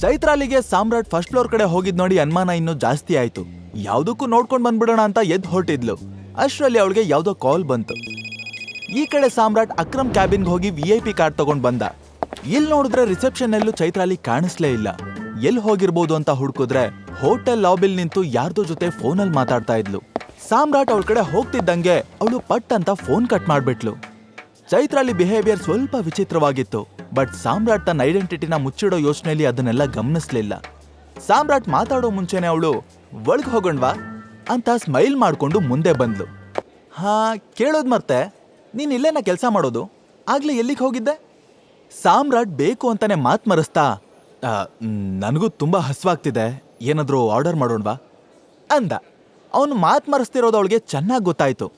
ಚೈತ್ರಾಲಿಗೆ ಸಾಮ್ರಾಟ್ first floor ಕಡೆ ಹೋಗಿದ್ ನೋಡಿ ಅನುಮಾನ ಇನ್ನೂ ಜಾಸ್ತಿ ಆಯ್ತು. ಯಾವ್ದಕ್ಕೂ ನೋಡ್ಕೊಂಡ್ ಬಂದ್ಬಿಡೋಣ ಅಂತ ಎದ್ದು ಹೊರಟಿದ್ಲು. ಅಷ್ಟರಲ್ಲಿ ಅವಳಿಗೆ ಯಾವ್ದೋ ಕಾಲ್ ಬಂತು. ಈ ಕಡೆ ಸಾಮ್ರಾಟ್ ಅಕ್ರಮ್ ಕ್ಯಾಬಿನ್ಗೆ ಹೋಗಿ VIP ಕಾರ್ಡ್ ತಗೊಂಡ್ ಬಂದ. ಇಲ್ಲಿ ನೋಡಿದ್ರೆ ರಿಸೆಪ್ಷನ್ ಅಲ್ಲೂ ಚೈತ್ರಾಲಿ ಕಾಣಿಸ್ಲೇ ಇಲ್ಲ. ಎಲ್ಲಿ ಹೋಗಿರ್ಬೋದು ಅಂತ ಹುಡುಕಿದ್ರೆ ಹೋಟೆಲ್ ಲಾಬಿಲ್ ನಿಂತು ಯಾರ್ದೋ ಜೊತೆ ಫೋನಲ್ಲಿ ಮಾತಾಡ್ತಾ ಇದ್ಲು. ಸಾಮ್ರಾಟ್ ಅವಳ ಕಡೆ ಹೋಗ್ತಿದ್ದಂಗೆ ಅವಳು ಪಟ್ ಅಂತ ಫೋನ್ ಕಟ್ ಮಾಡ್ಬಿಟ್ಲು. ಚೈತ್ರಾಲಿ ಬಿಹೇವಿಯರ್ ಸ್ವಲ್ಪ ವಿಚಿತ್ರವಾಗಿತ್ತು. ಬಟ್ ಸಾಮ್ರಾಟ್ ತನ್ನ ಐಡೆಂಟಿಟಿನ ಮುಚ್ಚಿಡೋ ಯೋಚನೆಯಲ್ಲಿ ಅದನ್ನೆಲ್ಲ ಗಮನಿಸ್ಲಿಲ್ಲ. ಸಾಮ್ರಾಟ್ ಮಾತಾಡೋ ಮುಂಚೆನೆ ಅವಳು ಒಳಗ್ ಹೋಗೋಣ್ವಾ ಅಂತ ಸ್ಮೈಲ್ ಮಾಡ್ಕೊಂಡು ಮುಂದೆ ಬಂದ್ಲು. ಹಾ, ಕೇಳೋದ್ ಮರ್ತೆ, ನೀನ್ ಇಲ್ಲೇನ ಕೆಲಸ ಮಾಡೋದು? ಆಗ್ಲೇ ಎಲ್ಲಿಗೆ ಹೋಗಿದ್ದೆ? ಸಾಮ್ರಾಟ್ ಬೇಕು ಅಂತಾನೆ ಮಾತ್ ಮರೆಸ್ತಾ, ನನಗೂ ತುಂಬಾ ಹಸ್ವಾಗ್ತಿದೆ, ಏನಾದ್ರೂ ಆರ್ಡರ್ ಮಾಡೋಣವಾ ಅಂದ. ಅವನು ಮಾತ್ ಮರೆಸ್ತಿರೋದು ಅವಳಿಗೆ ಚೆನ್ನಾಗಿ ಗೊತ್ತಾಯ್ತು.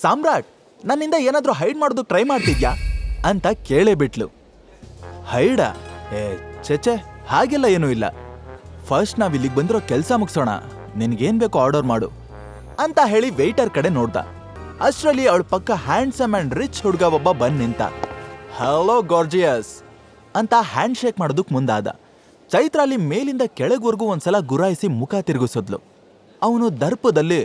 ಸಾಮ್ರಾಟ್, ನನ್ನಿಂದ ಏನಾದ್ರೂ ಹೈಡ್ ಮಾಡೋದಕ್ಕೆ ಟ್ರೈ ಮಾಡ್ತಿದ್ಯಾ ಅಂತ ಕೇಳೇ ಬಿಟ್ಲು. ಹೈಡ? ಚೇಚೆ, ಹಾಗೆಲ್ಲ ಏನೂ ಇಲ್ಲ. ಫಸ್ಟ್ ನಾವ್ ಇಲ್ಲಿಗೆ ಬಂದಿರೋ ಕೆಲಸ ಮುಗಿಸೋಣ, ನಿನ್ಗೇನ್ ಬೇಕೋ ಆರ್ಡರ್ ಮಾಡು ಅಂತ ಹೇಳಿ ವೇಟರ್ ಕಡೆ ನೋಡ್ದ. ಅಷ್ಟರಲ್ಲಿ ಅವಳ ಪಕ್ಕ ಹ್ಯಾಂಡ್ಸಮ್ ಅಂಡ್ ರಿಚ್ ಹುಡುಗ ಒಬ್ಬ ಬಂದ್ ನಿಂತ. ಹಲೋ ಗಾರ್ಜಿಯಸ್ ಅಂತ ಹ್ಯಾಂಡ್ ಶೇಕ್ ಮಾಡೋದಕ್ ಮುಂದಾದ. ಚೈತ್ರಾಲಿ ಮೇಲಿಂದ ಕೆಳಗ್ವರೆಗೂ ಒಂದ್ಸಲ ಗುರಾಯಿಸಿ ಮುಖ ತಿರುಗಿಸಿದ್ಲು. ಅವನು ದರ್ಪದಲ್ಲಿ,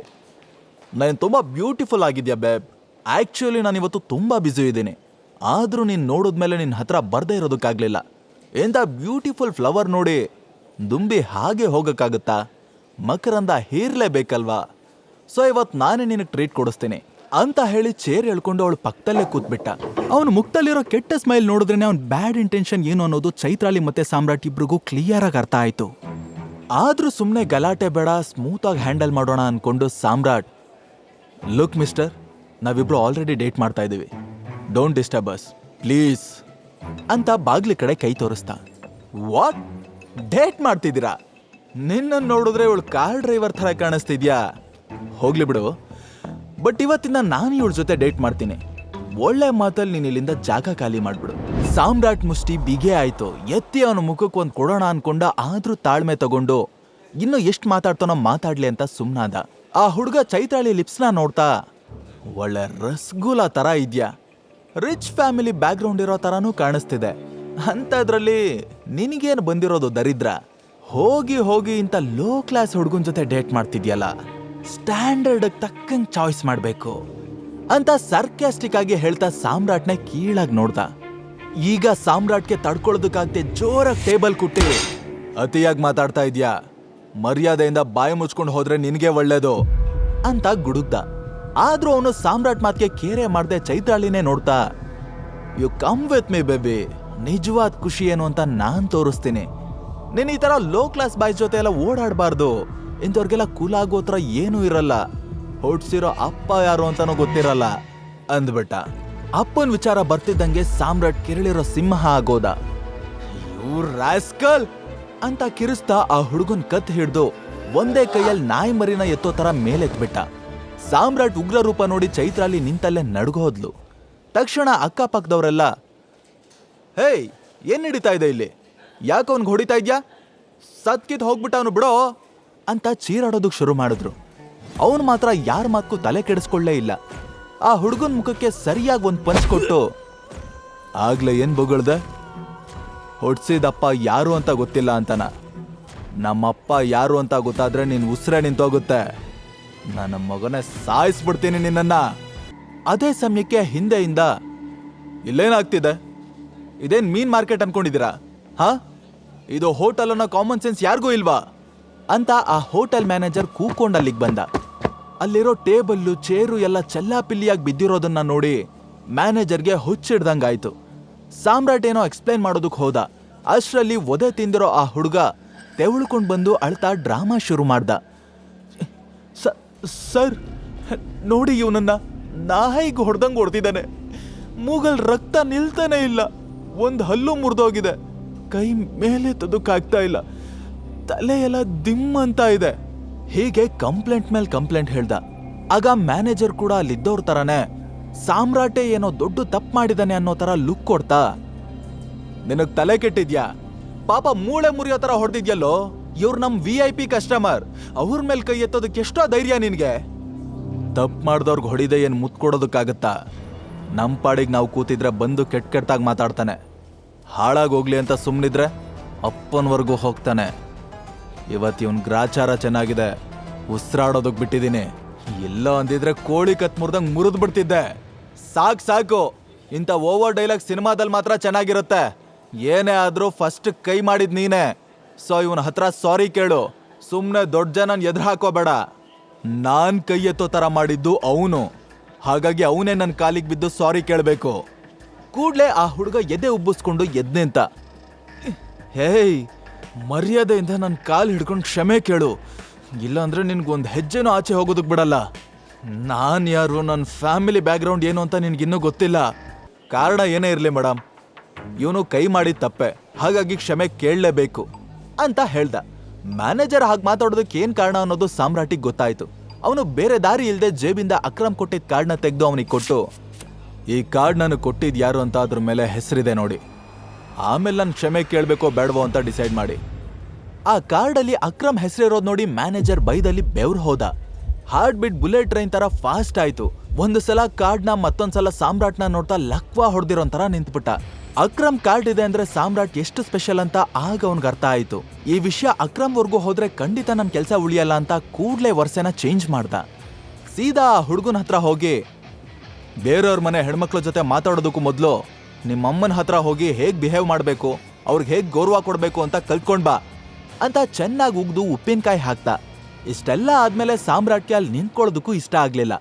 ನಾನು ತುಂಬಾ ಬ್ಯೂಟಿಫುಲ್ ಆಗಿದ್ಯಾ ಬೇಬ್. ಆಕ್ಚುಲಿ ನಾನಿವತ್ತು ತುಂಬಾ ಬ್ಯುಸಿ ಇದ್ದೀನಿ, ಆದ್ರೂ ನೀನ್ ನೋಡಿದ್ಮೇಲೆ ನಿನ್ನ ಹತ್ರ ಬರ್ದೇ ಇರೋದಕ್ಕಾಗ್ಲಿಲ್ಲ. ಎಂತ ಬ್ಯೂಟಿಫುಲ್ ಫ್ಲವರ್ ನೋಡಿ ದುಂಬಿ ಹಾಗೆ ಹೋಗಕ್ಕಾಗತ್ತಾ? ಮಕರಂದ ಹೀರ್ಲೇಬೇಕಲ್ವಾ? ಸೊ ಇವತ್ತು ನಾನೇ ನಿನಗೆ ಟ್ರೀಟ್ ಕೊಡಿಸ್ತೀನಿ ಅಂತ ಹೇಳಿ ಚೇರ್ ಎಳ್ಕೊಂಡು ಅವಳು ಪಕ್ಕದಲ್ಲೇ ಕೂತ್ಬಿಟ್ಟ. ಅವನು ಮುಖದಲ್ಲಿರೋ ಕೆಟ್ಟ ಸ್ಮೈಲ್ ನೋಡಿದ್ರೇನೆ ಅವ್ನ ಬ್ಯಾಡ್ ಇಂಟೆನ್ಷನ್ ಏನು ಅನ್ನೋದು ಚೈತ್ರಾಲಿ ಮತ್ತೆ ಸಾಮ್ರಾಟ್ ಇಬ್ರಿಗೂ ಕ್ಲಿಯರ್ ಆಗಿ ಅರ್ಥ ಆಯ್ತು. ಆದ್ರೂ ಸುಮ್ಮನೆ ಗಲಾಟೆ ಬೇಡ, ಸ್ಮೂತ್ ಆಗಿ ಹ್ಯಾಂಡಲ್ ಮಾಡೋಣ ಅನ್ಕೊಂಡು ಸಾಮ್ರಾಟ್, ಲುಕ್ ಮಿಸ್ಟರ್, ನಾವಿಬ್ರು ಆಲ್ರೆಡಿ ಡೇಟ್ ಮಾಡ್ತಾ ಇದೀವಿ, ಡೋಂಟ್ ಡಿಸ್ಟರ್ಬ್ ಅಸ್ ಪ್ಲೀಸ್ ಅಂತ ಬಾಗ್ಲಿ ಕಡೆ ಕೈ ತೋರಿಸ್ತಾ. ವಾಟ್, ಡೇಟ್ ಮಾಡ್ತಿದ್ದೀರಾ? ನಿನ್ನ ನೋಡಿದ್ರೆ ಇವಳು ಕಾರ್ ಡ್ರೈವರ್ ಥರ ಕಾಣಿಸ್ತಿದ್ಯಾ. ಹೋಗ್ಲಿ ಬಿಡು, ಬಟ್ ಇವತ್ತಿಂದ ನಾನು ಇವಳ ಜೊತೆ ಡೇಟ್ ಮಾಡ್ತೀನಿ. ಒಳ್ಳೆ ಮಾತಲ್ಲಿ ನೀನ್ ಇಲ್ಲಿಂದ ಜಾಗ ಖಾಲಿ ಮಾಡ್ಬಿಡು. ಸಾಮ್ರಾಟ್ ಮುಷ್ಟಿ ಬಿಗೆ ಆಯ್ತು. ಎತ್ತಿ ಅವನ ಮುಖಕ್ಕೆ ಒಂದ್ ಕೊಡೋಣ ಅನ್ಕೊಂಡ, ಆದ್ರೂ ತಾಳ್ಮೆ ತಗೊಂಡು ಇನ್ನು ಎಷ್ಟು ಮಾತಾಡ್ತಾನೋ ಮಾತಾಡ್ಲಿ ಅಂತ ಸುಮ್ನಾದ. ಆ ಹುಡುಗ ಚೈತ್ರಾಳಿ ಲಿಪ್ಸ್ನ ನೋಡ್ತಾ, ಒಳ್ಳೆ ರಸಗುಲ್ಲ ತರ ಇದ್ಯಾ, ರಿಚ್ ಫ್ಯಾಮಿಲಿ ಬ್ಯಾಕ್ ಗ್ರೌಂಡ್ ಇರೋ ತರಾನೂ ಕಾಣಿಸ್ತಿದೆ. ಅಂತದ್ರಲ್ಲಿ ನಿನಗೇನು ಬಂದಿರೋದು ದರಿದ್ರ? ಹೋಗಿ ಹೋಗಿ ಇಂಥ ಲೋ ಕ್ಲಾಸ್ ಹುಡುಗನ ಜೊತೆ ಡೇಟ್ ಮಾಡ್ತಿದ್ಯಲ್ಲ, ಸ್ಟ್ಯಾಂಡರ್ಡ್ ತಕ್ಕಂಗ್ ಚಾಯ್ಸ್ ಮಾಡ್ಬೇಕು ಅಂತ ಸರ್ಕ್ಯಾಸ್ಟಿಕ್ ಆಗಿ ಹೇಳ್ತಾ ಸಾಮ್ರಾಟ್ನ ಕೀಳಾಗಿ ನೋಡ್ದ. ಈಗ ಸಾಮ್ರಾಟ್ಗೆ ತಡ್ಕೊಳ್ಳೋದಕ್ಕಾಗ್ದೆ ಜೋರಾಗಿ ಟೇಬಲ್ ಕುಟ್ಟಿ, ಅತಿಯಾಗಿ ಮಾತಾಡ್ತಾ ಇದ್ಯಾ, ಮರ್ಯಾದೆಯಿಂದ ಬಾಯಿ ಮುಚ್ಕೊಂಡು ಹೋದ್ರೆ ನಿನಗೆ ಒಳ್ಳೇದು ಅಂತ ಗುಡುಗ್ದ. ಆದ್ರೂ ಅವನು ಸಾಮ್ರಾಟ್ ಮಾತ್ಗೆ ಕೇರೆ ಮಾಡ್ದೆ ಚೈತ್ರಾಲಿನೇ ನೋಡ್ತಾ, you come with me baby, ನಿಜವಾದ ಖುಷಿ ಏನು ಅಂತ ನಾನ್ ತೋರಿಸ್ತೀನಿ. ನೀನ್ ಈ ತರ ಲೋ ಕ್ಲಾಸ್ ಬಾಯ್ಸ್ ಜೊತೆ ಎಲ್ಲ ಓಡಾಡಬಾರ್ದು, ಇಂಥವ್ರಿಗೆಲ್ಲ ಕೂಲಾಗೋತ್ರ ಏನೂ ಇರಲ್ಲ, ಹೊಡ್ಸಿರೋ ಅಪ್ಪ ಯಾರು ಅಂತಾನೂ ಗೊತ್ತಿರಲ್ಲ ಅಂದ್ಬಿಟ್ಟ. ಅಪ್ಪನ ವಿಚಾರ ಬರ್ತಿದ್ದಂಗೆ ಸಾಮ್ರಾಟ್ ಕಿರಳಿರೋ ಸಿಂಹ ಆಗೋದ. ಇವ್ರ ರಾಸ್ಕಲ್ ಅಂತ ಕಿರಿಸ್ತಾ ಆ ಹುಡುಗನ್ ಕತ್ ಹಿಡ್ದು ಒಂದೇ ಕೈಯಲ್ಲಿ ನಾಯಿ ಮರಿನ ಎತ್ತೋ ತರ ಮೇಲೆತ್ಬಿಟ್ಟ. ಸಾಮ್ರಾಟ್ ಉಗ್ರ ರೂಪ ನೋಡಿ ಚೈತ್ರಾಲಿ ನಿಂತಲ್ಲೇ ನಡ್ಗೋದ್ಲು. ತಕ್ಷಣ ಅಕ್ಕಪಕ್ಕದವರೆಲ್ಲ, ಹೇಯ್, ಏನ್ ನಡೀತಾ ಇದೆ ಇಲ್ಲಿ? ಯಾಕೆ ಅವ್ನಿಗೆ ಹೊಡಿತಾ ಇದ್ಯಾ? ಸತ್ಕಿತ್ ಹೋಗ್ಬಿಟ್ಟ ಅವನು ಬಿಡೋ ಅಂತ ಚೀರಾಡೋದಕ್ಕೆ ಶುರು ಮಾಡಿದ್ರು. ಅವನು ಮಾತ್ರ ಯಾರ ಮಾತ್ಗೂ ತಲೆ ಕೆಡಿಸ್ಕೊಳ್ಳೇ ಇಲ್ಲ. ಆ ಹುಡುಗನ ಮುಖಕ್ಕೆ ಸರಿಯಾಗಿ ಒಂದು ಪಂಚ್ ಕೊಟ್ಟು, ಆಗ್ಲೇ ಏನ್ ಬೊಗಳ್ದೆ? ಹೊಡ್ಸಿದಪ್ಪ ಯಾರು ಅಂತ ಗೊತ್ತಿಲ್ಲ ಅಂತನ? ನಮ್ಮಪ್ಪ ಯಾರು ಅಂತ ಗೊತ್ತಾದ್ರೆ ನೀನ್ ಉಸಿರೇ ನಿಂತೋಗುತ್ತೆ. ನನ್ನ ಮಗನೇ ಸಾಯಿಸ್ಬಿಡ್ತೀನಿ ನಿನ್ನನ್ನ. ಅದೇ ಸಮಯಕ್ಕೆ ಹಿಂದೆಯಿಂದ, ಇಲ್ಲೇನಾಗ್ತಿದೆ? ಇದೇನ್ ಮೀನ್ ಮಾರ್ಕೆಟ್ ಅನ್ಕೊಂಡಿದ್ದೀರಾ? ಹಾ, ಇದು ಹೋಟೆಲ್ ಅನ್ನೋ ಕಾಮನ್ ಸೆನ್ಸ್ ಯಾರಿಗೂ ಇಲ್ವಾ ಅಂತ ಆ ಹೋಟೆಲ್ ಮ್ಯಾನೇಜರ್ ಕೂಕೊಂಡ್ ಅಲ್ಲಿಗೆ ಬಂದ. ಅಲ್ಲಿರೋ ಟೇಬಲ್ಲು ಚೇರು ಎಲ್ಲ ಚೆಲ್ಲಾಪಿಲ್ಲಿಯಾಗಿ ಬಿದ್ದಿರೋದನ್ನ ನೋಡಿ ಮ್ಯಾನೇಜರ್ಗೆ ಹುಚ್ಚಿಡ್ದಂಗಾಯ್ತು. ಸಾಮ್ರಾಟ್ ಏನೋ ಎಕ್ಸ್ಪ್ಲೈನ್ ಮಾಡೋದಕ್ಕೆ ಹೋದ. ಅಷ್ಟರಲ್ಲಿ ಒದೆ ತಿಂದಿರೋ ಆ ಹುಡುಗ ತೆವಳ್ಕೊಂಡ್ ಬಂದು ಅಳ್ತಾ ಡ್ರಾಮಾ ಶುರು ಮಾಡ್ದ. ಸರ್, ನೋಡಿ ಇವನನ್ನ ನಾಯಿಗೆ ಹೊಡೆದಂಗೆ ಹೊಡೆದಿದ್ದಾನೆ. ಮೂಗಲ್ ರಕ್ತ ನಿಲ್ತಾನೆ ಇಲ್ಲ, ಒಂದ್ ಹಲ್ಲು ಮುರಿದೋಗಿದೆ, ಕೈ ಮೇಲೆ ತದಕ್ಕಾಗ್ತಾ ಇಲ್ಲ, ತಲೆ ಎಲ್ಲ ದಿಮ್ ಅಂತ ಇದೆ. ಹೀಗೆ ಕಂಪ್ಲೇಂಟ್ ಮೇಲೆ ಕಂಪ್ಲೇಂಟ್ ಹೇಳ್ದ. ಆಗ ಮ್ಯಾನೇಜರ್ ಕೂಡ ಅಲ್ಲಿದ್ದವ್ರ ತರಾನೇ ಸಾಮ್ರಾಟೆ ಏನೋ ದೊಡ್ಡ ತಪ್ಪು ಮಾಡಿದಾನೆ ಅನ್ನೋ ತರ ಲುಕ್ ಕೊಡ್ತಾ, ನಿನಗ್ ತಲೆ ಕೆಟ್ಟಿದ್ಯಾ? ಪಾಪ ಮೂಳೆ ಮುರಿಯೋ ತರ ಹೊಡೆದಿದ್ಯಲ್ಲೋ, ಇವ್ರು ನಮ್ VIP ಕಸ್ಟಮರ್, ಅವ್ರ ಮೇಲೆ ಕೈ ಎತ್ತೋದಕ್ಕೆ ಎಷ್ಟೋ ಧೈರ್ಯ ನಿನ್ಗೆ? ತಪ್ಪು ಮಾಡ್ದವ್ರಿಗೆ ಹೊಡಿದೆ ಏನ್ ಮುತ್ ಕೊಡೋದಕ್ಕಾಗತ್ತಾ? ನಮ್ ಪಾಡಿಗೆ ನಾವು ಕೂತಿದ್ರೆ ಬಂದು ಕೆಟ್ಟಾಗಿ ಮಾತಾಡ್ತಾನೆ. ಹಾಳಾಗೋಗ್ಲಿ ಅಂತ ಸುಮ್ಮನಿದ್ರೆ ಅಪ್ಪನವರೆಗೂ ಹೋಗ್ತಾನೆ. ಇವತ್ತು ಇವನ್ ಗ್ರಾಚಾರ ಚೆನ್ನಾಗಿದೆ, ಉಸಿರಾಡೋದಕ್ ಬಿಟ್ಟಿದ್ದೀನಿ. ಎಲ್ಲ ಅಂದಿದ್ರೆ ಕೋಳಿ ಕತ್ ಮುರಿದಂಗ್ ಮುರಿದ್ ಬಿಡ್ತಿದ್ದೆ. ಸಾಕು, ಇಂಥ ಓವರ್ ಡೈಲಾಗ್ ಸಿನಿಮಾದಲ್ಲಿ ಮಾತ್ರ ಚೆನ್ನಾಗಿರುತ್ತೆ. ಏನೇ ಆದ್ರೂ ಫಸ್ಟ್ ಕೈ ಮಾಡಿದ್ ನೀನೆ. ಸೊ ಇವನ ಹತ್ರ ಸಾರಿ ಕೇಳು. ಸುಮ್ನೆ ದೊಡ್ಡ ಜನನ್ ಎದುರು ಹಾಕೋಬೇಡ. ನಾನ್ ಕೈ ಎತ್ತೋ ತರ ಮಾಡಿದ್ದು ಅವನು, ಹಾಗಾಗಿ ಅವನೇ ನನ್ನ ಕಾಲಿಗೆ ಬಿದ್ದು ಸಾರಿ ಕೇಳಬೇಕು. ಕೂಡ್ಲೆ ಆ ಹುಡುಗ ಎದೆ ಉಬ್ಬಿಸ್ಕೊಂಡು ಎದ್ ನಿಂತ. ಹೇಯ್, ಮರ್ಯಾದೆಯಿಂದ ನನ್ನ ಕಾಲು ಹಿಡ್ಕೊಂಡು ಕ್ಷಮೆ ಕೇಳು, ಇಲ್ಲಾಂದ್ರೆ ನಿನ್ಗೊಂದು ಹೆಜ್ಜೆನೂ ಆಚೆ ಹೋಗೋದಕ್ಕೆ ಬಿಡಲ್ಲ. ನಾನು ಯಾರು, ನನ್ನ ಫ್ಯಾಮಿಲಿ ಬ್ಯಾಕ್ಗ್ರೌಂಡ್ ಏನು ಅಂತ ನಿನ್ಗಿನ್ನೂ ಗೊತ್ತಿಲ್ಲ. ಕಾರಣ ಏನೇ ಇರಲಿ ಮೇಡಮ್, ಇವನು ಕೈ ಮಾಡಿದ ತಪ್ಪೆ, ಹಾಗಾಗಿ ಕ್ಷಮೆ ಕೇಳಲೇಬೇಕು ಅಂತ ಹೇಳ್ದ. ಮ್ಯಾನೇಜರ್ ಹಾಗೆ ಮಾತಾಡೋದಕ್ಕೆ ಏನ್ ಕಾರಣ ಅನ್ನೋದು ಸಾಮ್ರಾಟಿಗೆ ಗೊತ್ತಾಯ್ತು. ಅವನು ಬೇರೆ ದಾರಿ ಇಲ್ಲದೆ ಜೇಬಿಂದ ಅಕ್ರಮ್ ಕೊಟ್ಟಿದ್ದ ಕಾರ್ಡ್ನ ತೆಗೆದು ಅವನಿಗೆ ಕೊಟ್ಟು, ಈ ಕಾರ್ಡ್ ನಾನು ಕೊಟ್ಟಿದ್ ಯಾರು ಅಂತ ಅದ್ರ ಮೇಲೆ ಹೆಸರಿದೆ ನೋಡಿ, ಆಮೇಲೆ ನಾನು ಕ್ಷಮೆ ಕೇಳಬೇಕೋ ಬೇಡವೋ ಅಂತ ಡಿಸೈಡ್ ಮಾಡಿ. ಆ ಕಾರ್ಡಲ್ಲಿ ಅಕ್ರಮ್ ಹೆಸರಿರೋದು ನೋಡಿ ಮ್ಯಾನೇಜರ್ ಬೈದಲ್ಲಿ ಬೆವ್ರು ಹೋದ. ಹಾರ್ಟ್ ಬಿಟ್ ಬುಲೆಟ್ ಟ್ರೈನ್ ತರ ಫಾಸ್ಟ್ ಆಯ್ತು. ಒಂದು ಸಲ ಕಾರ್ಡ್ನ ಮತ್ತೊಂದ್ಸಲ ಸಾಮ್ರಾಟ್ನ ನೋಡ್ತಾ ಲಕ್ವಾ ಹೊಡೆದಿರೋ ತರ ನಿಂತ್ಬಿಟ್ಟ. ಅಕ್ರಮ್ ಕಾರ್ಡ್ ಇದೆ ಅಂದ್ರೆ ಸಾಮ್ರಾಟ್ ಎಷ್ಟು ಸ್ಪೆಷಲ್ ಅಂತ ಆಗ ಅವನ್ಗೆ ಅರ್ಥ ಆಯ್ತು. ಈ ವಿಷಯ ಅಕ್ರಮ್ವರೆಗೂ ಹೋದ್ರೆ ಖಂಡಿತ ನಮ್ ಕೆಲಸ ಉಳಿಯಲ್ಲ ಅಂತ ಕೂಡ್ಲೆ ವರ್ಷನ ಚೇಂಜ್ ಮಾಡ್ದ. ಸೀದಾ ಆ ಹುಡುಗನ ಹತ್ರ ಹೋಗಿ, ಬೇರೆಯವ್ರ ಮನೆ ಹೆಣ್ಮಕ್ಳ ಜೊತೆ ಮಾತಾಡೋದಕ್ಕೂ ಮೊದಲು ನಿಮ್ಮಮ್ಮನ ಹತ್ರ ಹೋಗಿ ಹೇಗ್ ಬಿಹೇವ್ ಮಾಡಬೇಕು, ಅವ್ರಿಗೆ ಹೇಗ್ ಗೌರವ ಕೊಡಬೇಕು ಅಂತ ಕಲ್ತ್ಕೊಂಡ್ ಬಾ ಅಂತ ಚೆನ್ನಾಗಿ ಉಗ್ದು ಉಪ್ಪಿನಕಾಯಿ ಹಾಕ್ದ. ಇಷ್ಟೆಲ್ಲ ಆದ್ಮೇಲೆ ಸಾಮ್ರಾಟ್ಗೆ ಅಲ್ಲಿ ನಿಂತ್ಕೊಳ್ಳೋದಕ್ಕೂ ಇಷ್ಟ ಆಗ್ಲಿಲ್ಲ.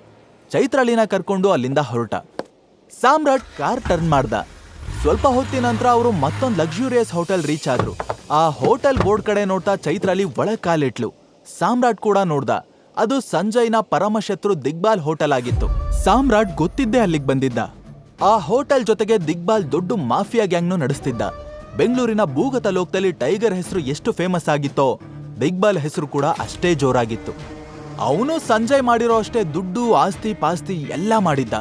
ಚೈತ್ರಾಳಿನ ಕರ್ಕೊಂಡು ಅಲ್ಲಿಂದ ಹೊರಟ. ಸಾಮ್ರಾಟ್ ಕಾರ್ ಟರ್ನ್ ಮಾಡ್ದ. ಸ್ವಲ್ಪ ಹೊತ್ತಿನ ನಂತರ ಅವರು ಮತ್ತೊಂದು ಲಕ್ಸುರಿಯಸ್ ಹೋಟೆಲ್ ರೀಚ್ ಆದ್ರು. ಆ ಹೋಟೆಲ್ ಬೋರ್ಡ್ ಕಡೆ ನೋಡ್ತಾ ಚೈತ್ರಾಲಿ ಒಳಗ್ ಕಾಲಿಟ್ಲು. ಸಾಮ್ರಾಟ್ ಕೂಡ ನೋಡ್ದ. ಅದು ಸಂಜಯ್ನ ಪರಮಶತ್ರು ದಿಗ್ಬಾಲ್ ಹೋಟೆಲ್ ಆಗಿತ್ತು. ಸಾಮ್ರಾಟ್ ಗೊತ್ತಿದ್ದೇ ಅಲ್ಲಿಗೆ ಬಂದಿದ್ದ. ಆ ಹೋಟೆಲ್ ಜೊತೆಗೆ ದಿಗ್ಬಾಲ್ ದೊಡ್ಡ ಮಾಫಿಯಾ ಗ್ಯಾಂಗ್ನು ನಡೆಸ್ತಿದ್ದ. ಬೆಂಗಳೂರಿನ ಭೂಗತ ಲೋಕದಲ್ಲಿ ಟೈಗರ್ ಹೆಸರು ಎಷ್ಟು ಫೇಮಸ್ ಆಗಿತ್ತೋ, ದಿಗ್ಬಾಲ್ ಹೆಸರು ಕೂಡ ಅಷ್ಟೇ ಜೋರಾಗಿತ್ತು. ಅವನು ಸಂಜಯ್ ಮಾಡಿರೋ ಅಷ್ಟೇ ದುಡ್ಡು, ಆಸ್ತಿ ಪಾಸ್ತಿ ಎಲ್ಲ ಮಾಡಿದ್ದ.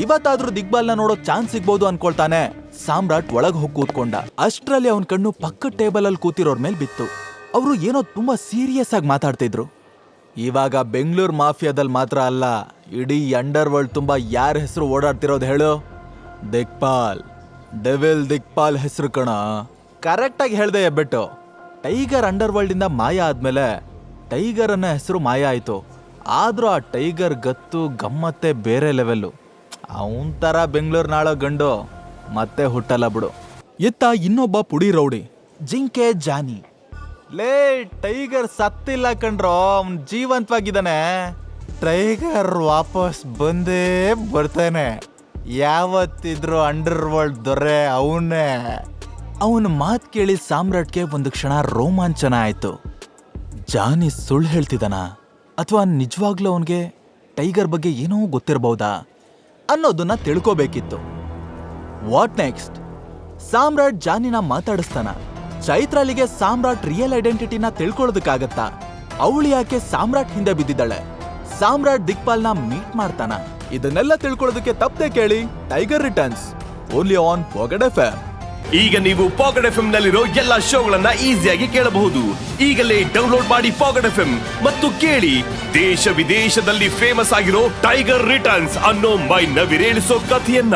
ಇವತ್ತಾದ್ರೂ ದಿಗ್ಬಾಲ್ನ ನೋಡೋ ಚಾನ್ಸ್ ಸಿಗ್ಬೋದು ಅನ್ಕೊಳ್ತಾನೆ ಸಾಮ್ರಾಟ್ ಒಳಗ್ ಹೋಗಿ ಕೂತ್ಕೊಂಡ. ಅಷ್ಟ್ರಲ್ಲಿ ಅವನ್ ಕಣ್ಣು ಪಕ್ಕದ ಟೇಬಲ್ ಅಲ್ಲಿ ಕೂತಿರೋರ್ ಮೇಲ್ ಬಿತ್ತು. ಅವರು ಏನೋ ತುಂಬಾ ಸೀರಿಯಸ್ ಆಗಿ ಮಾತಾಡ್ತಿದ್ರು. ಇವಾಗ ಬೆಂಗಳೂರು ಮಾಫಿಯಾದಲ್ಲಿ ಮಾತ್ರ ಅಲ್ಲ, ಇಡೀ ಅಂಡರ್ ವರ್ಲ್ಡ್ ತುಂಬಾ ಯಾರ ಹೆಸರು ಓಡಾಡ್ತಿರೋದು ಹೇಳು? ದಿಗ್ಪಾಲ್, ಡೆವಿಲ್ ದಿಗ್ಪಾಲ್ ಹೆಸರು ಕಣ. ಕರೆಕ್ಟ್ ಆಗಿ ಹೇಳ್ದೆ ಎಬ್ಬೆಟ್ಟು. ಟೈಗರ್ ಅಂಡರ್ ವರ್ಲ್ಡ್ ಇಂದ ಮಾಯ ಆದ್ಮೇಲೆ ಟೈಗರ್ ಅನ್ನೋ ಹೆಸರು ಮಾಯ ಆಯ್ತು. ಆದ್ರೂ ಆ ಟೈಗರ್ ಗತ್ತು ಗಮ್ಮತ್ತೆ ಬೇರೆ ಲೆವೆಲ್ಲು. ಅವನ್ ತರ ಬೆಂಗಳೂರು ನಾಳೋ ಗಂಡು ಮತ್ತೆ ಹುಟ್ಟಲ್ಲ ಬಿಡು. ಇತ್ತ ಇನ್ನೊಬ್ಬ ಪುಡಿ ರೌಡಿ, ಜಿಂಕೆ ಜಾನಿ. ಲೇ, ಟೈಗರ್ ಸತ್ತಿಲ್ಲ ಕಣ್ರೋ, ಅವನ್ ಜೀವಂತವಾಗಿದ್ದಾನೆ. ಟೈಗರ್ ವಾಪಸ್ ಬಂದೇ ಬರ್ತಾನೆ. ಯಾವತ್ತಿದ್ರು ಅಂಡರ್ ವರ್ಲ್ಡ್ ದೊರೆ ಅವನೇ. ಅವನ ಮಾತು ಕೇಳಿ ಸಾಮ್ರಾಟ್ಗೆ ಒಂದು ಕ್ಷಣ ರೋಮಾಂಚನ ಆಯ್ತು. ಜಾನಿ ಸುಳ್ಳು ಹೇಳ್ತಿದ್ದಾನ ಅಥವಾ ನಿಜವಾಗ್ಲೂ ಅವನ್ಗೆ ಟೈಗರ್ ಬಗ್ಗೆ ಏನೋ ಗೊತ್ತಿರಬಹುದಾ ಅನ್ನೋದನ್ನ ತಿಳ್ಕೋಬೇಕಿತ್ತು. What next? ಸಾಮ್ರಾಟ್ ಜಾನಿನ ಮಾತಾಡಿಸ್ತಾನ. ಚೈತ್ರಾಲಿಗೆ ಸಾಮ್ರಾಟ್ ರಿಯಲ್ ಐಡೆಂಟಿಟಿನ ತಿಳ್ಕೊಳ್ಳೋದಕ್ಕಾಗತ್ತಾ? ಅವಳು ಯಾಕೆ ಸಾಮ್ರಾಟ್ ಹಿಂದೆ ಬಿದ್ದಿದ್ದಾಳೆ? ಸಾಮ್ರಾಟ್ ದಿಗ್ಪಾಲ್ನ ಮೀಟ್ ಮಾಡ್ತಾನ. ಇದನ್ನೆಲ್ಲ ತಿಳ್ಕೊಳ್ಳೋದಕ್ಕೆ ತಪ್ಪದೆ ಕೇಳಿ tiger returns, only on pocket FM. ಈಗ ನೀವು ಪಾಕೆಟ್ ಎಫ್ಎಂ ನಲ್ಲಿರೋ ಎಲ್ಲಾ ಶೋಗಳನ್ನ ಈಸಿಯಾಗಿ ಕೇಳಬಹುದು. ಈಗಲೇ ಡೌನ್ಲೋಡ್ ಮಾಡಿ ಪಾಕೆಟ್ ಎಫ್ಎಂ ಮತ್ತು ಕೇಳಿ ದೇಶ ವಿದೇಶದಲ್ಲಿ ಫೇಮಸ್ ಆಗಿರೋ ಟೈಗರ್ ರಿಟರ್ನ್ಸ್ ಅನ್ನೋ ಮೈ ನವಿರೇಳಿಸೋ ಕಥೆಯನ್ನ.